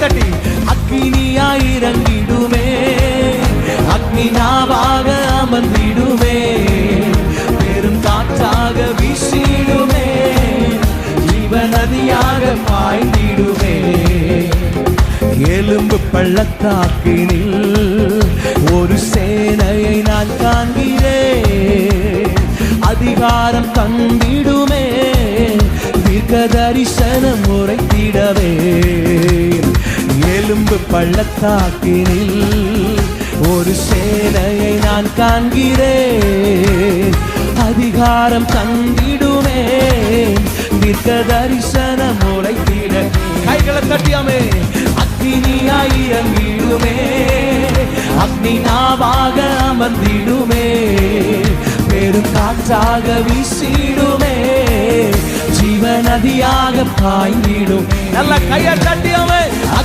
தட்டி அக்கினியாய் இறங்கிடுமே, அக்னி நாவாக அமர்ந்திடுமே, பெரும் காற்றாக வீசிடுமே, ஜீவ நதியாக பாய்ந்திடுமே. எலும்பு பள்ளத்தாக்கினில் ஒரு சேனையை நான் காண்கிறேன், அதிகாரம் தந்திடுமே, தீர்க்க தரிசனம் உரைத்திடவே. எலும்பு பள்ளத்தாக்கினில் ஒரு சேனையை நான் காண்கிறேன், அதிகாரம் தந்திடுமே, தீர்க்க தரிசனம் உரைத்திட. கைகளை தட்டியாமே. அக்னியாய் இறங்கிடுமே, அக்னி நாவாக அமர்ந்திடுமே, பெரும் காற்றாக வீசிடுமே, ஜீவ நதியாக பாய்ந்திடும். நல்ல கையை தட்டியாமே.